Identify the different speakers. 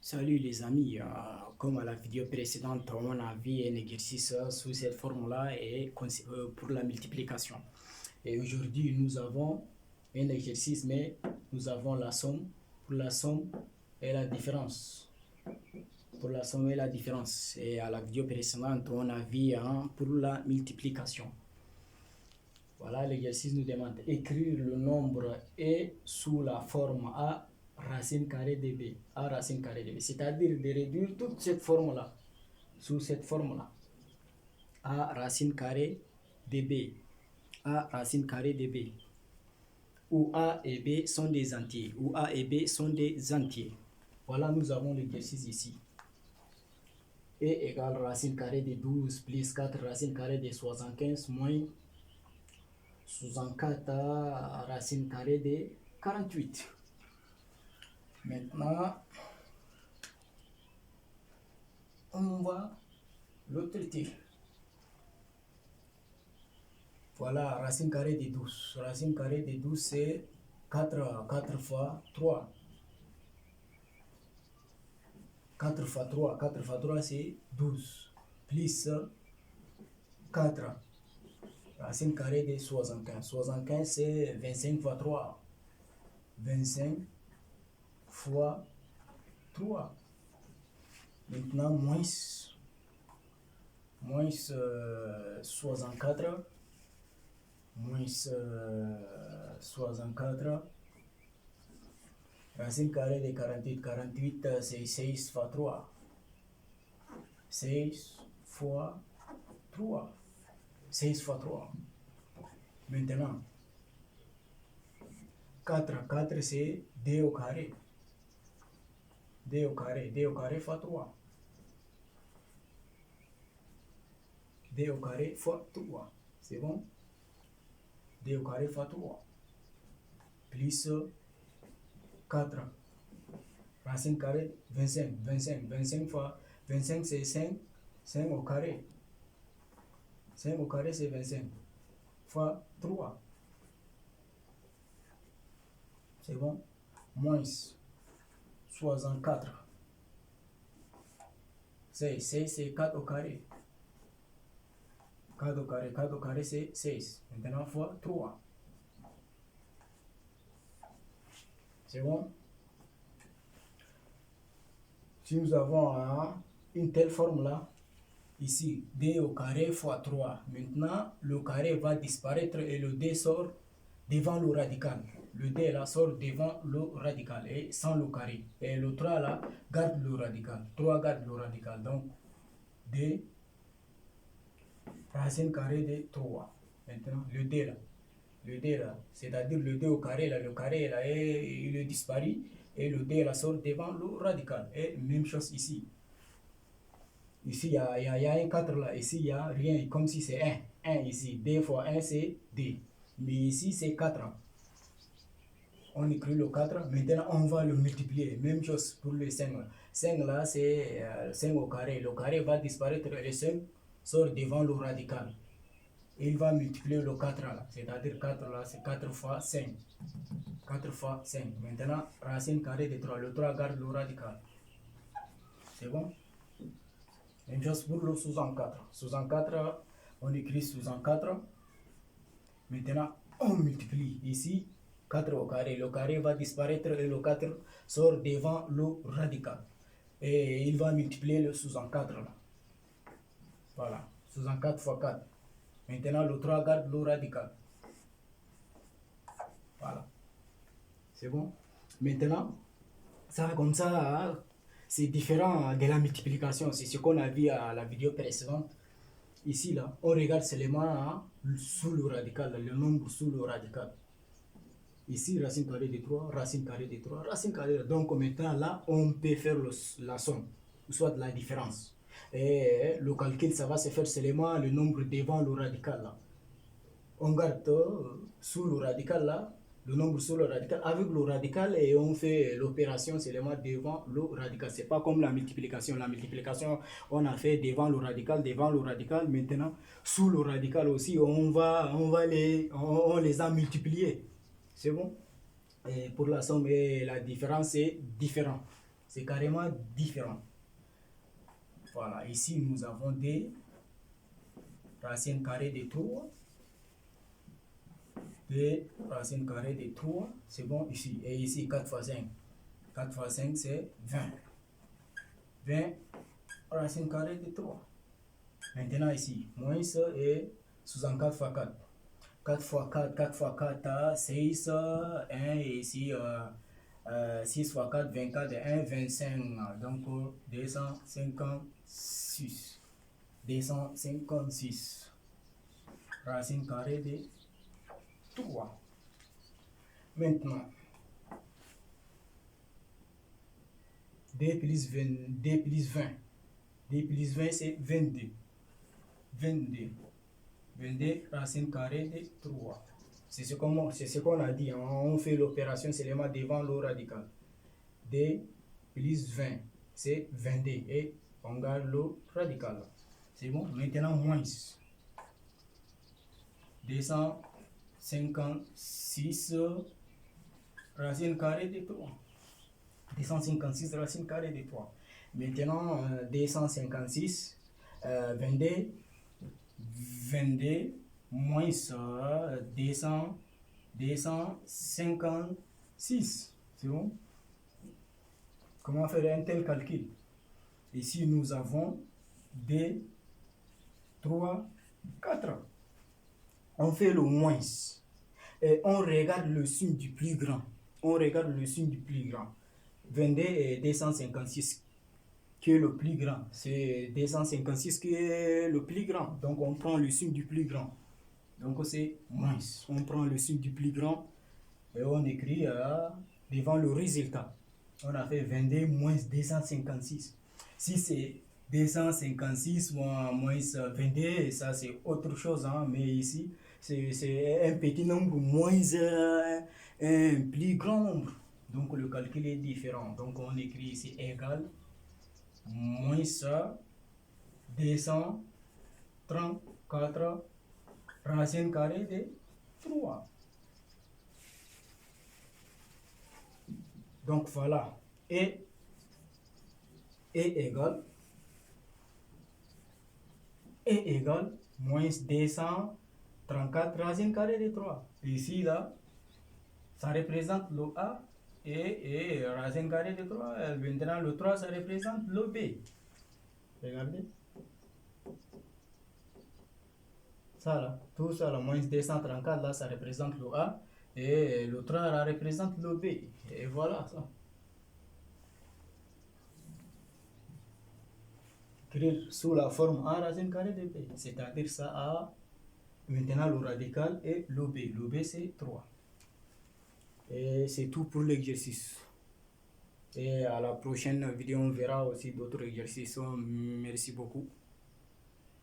Speaker 1: Salut les amis, comme à la vidéo précédente, on a vu un exercice sous cette forme-là et pour la multiplication. Et aujourd'hui, nous avons un exercice, mais nous avons la somme pour la somme et la différence. Pour la somme et la différence. Et à la vidéo précédente, on a vu pour la multiplication. Voilà, l'exercice nous demande d'écrire le nombre et sous la forme A racine carrée de B. A racine carrée de B. C'est-à-dire de réduire toute cette forme-là, sous cette forme-là. A racine carrée de B. A racine carrée de B. Où A et B sont des entiers. Où A et B sont des entiers. Voilà, nous avons l'exercice ici. E égale racine carrée de 12 plus 4 racine carrée de 75 moins 64 racine carrée de 48. Maintenant, on va le traiter. Voilà, racine carrée de 12. Racine carrée de 12, c'est 4 fois 3. 4 fois 3. 4 fois 3, c'est 12. Plus 4. Racine carrée de 75. 75, c'est 25 fois 3. 25 fois 3. Maintenant, moins 64. Moins 64. Racine carrée de 48. 48, c'est 6 fois 3. 6 fois 3. 6 fois 3. Maintenant, 4. 4, c'est 2 au carré. 2 au carré. 2 au carré fois 3. 2 au carré fois 3. C'est bon? 2 au carré fois 3. Plus 4. Racine carrée, 25. 25. 25 fois 25, c'est 5. 5 au carré. 5 au carré, c'est 25. Fois 3. C'est bon? Moins 64. 6. 6, c'est 4 au carré. 4 au carré. 4 au carré, c'est 6. Maintenant, fois 3. C'est bon? Si nous avons une telle forme-là, ici, d au carré fois 3. Maintenant, le carré va disparaître et le d sort devant le radical. Le d là sort devant le radical et sans le carré. Et le 3 là garde le radical. 3 garde le radical. Donc, d racine carrée de 3. Maintenant, le d là. Le d là, c'est-à-dire le d au carré là, le carré là, il est disparu. Et le d là sort devant le radical. Et même chose ici. Ici, il y a un 4 là. Ici, il n'y a rien. Comme si c'est 1. 1 ici. D fois 1, c'est D. Mais ici, c'est 4. On écrit le 4. Maintenant, on va le multiplier. Même chose pour le 5 là. 5 là, c'est 5 au carré. Le carré va disparaître et le 5 sort devant le radical. Et il va multiplier le 4 là. C'est-à-dire 4 là, c'est 4 fois 5. 4 fois 5. Maintenant, racine carrée de 3. Le 3 garde le radical. C'est bon? Même chose pour le sous-en-4. Sous-en-4, on écrit sous-en-4. Maintenant, on multiplie. Ici, 4 au carré. Le carré va disparaître et le 4 sort devant le radical. Et il va multiplier le sous-en-4 là. Voilà. Sous-en-4 fois 4. Maintenant, le 3 garde le radical. Voilà. C'est bon? Maintenant, ça comme ça, c'est différent de la multiplication. C'est ce qu'on a vu à la vidéo précédente. Ici, là, on regarde seulement sous le radical, le nombre sous le radical. Ici, racine carrée de 3, racine carrée de 3, racine carrée de 3. Donc, maintenant, là, on peut faire la somme, soit la différence. Et le calcul, ça va se faire seulement le nombre devant le radical, là. On garde sous le radical, là, le nombre sur le radical avec le radical et on fait l'opération seulement devant le radical. C'est pas comme la multiplication. La multiplication, on a fait devant le radical. Maintenant, sous le radical aussi, on les a multipliés. C'est bon? Et pour la somme et la différence, c'est différent. c'est carrément différent. Voilà, ici nous avons D, racine carrée de 3. D, racine carrée de 3, c'est bon ici. Et ici 4 fois 5. 4 fois 5 c'est 20. 20, racine carrée de 3. Maintenant ici, moins et 64 fois 4. 4 fois 4, 4 fois 4, 6, 1, et ici 6 fois 4, 24, et 1, 25. Donc 256. 256. Racine carrée de 3. Maintenant, D plus 20, D plus 20. D plus 20 c'est 22. 22. 22 racine carrée de 3. C'est ce qu'on a dit. Hein. On fait l'opération seulement devant l'eau radicale. D plus 20, c'est 22. Et on garde l'eau radicale. C'est bon. Maintenant, moins. 256 racine carrée de 3. 256 racine carrée de 3. Maintenant, 256, 22. 22 moins 256. C'est bon? Comment faire un tel calcul? Ici, nous avons 2, 3, 4. On fait le moins. Et on regarde le signe du plus grand. On regarde le signe du plus grand. 22 et 256. Qui est le plus grand, c'est 256 qui est le plus grand, donc on prend le signe du plus grand, donc c'est moins, on prend le signe du plus grand et on écrit devant le résultat, on a fait 22 moins 256, si c'est 256 moins 22, ça c'est autre chose, hein, mais ici c'est un petit nombre moins un plus grand nombre, donc le calcul est différent, donc on écrit ici égal moins 234 racine carrée de 3. Donc voilà, et égale moins 234 racine carrée de 3. Ici, là, ça représente le A et racine carrée de 3. Maintenant, le 3, ça représente le B. Regardez. Ça là, tout ça là, moins 234 là, ça représente le A. Et le 3 là représente le B. Et voilà ça. Écrire sous la forme A racine carrée de B. C'est-à-dire ça A. Maintenant le radical et le B. Le B c'est 3. Et c'est tout pour l'exercice. Et à la prochaine vidéo, on verra aussi d'autres exercices. Merci beaucoup.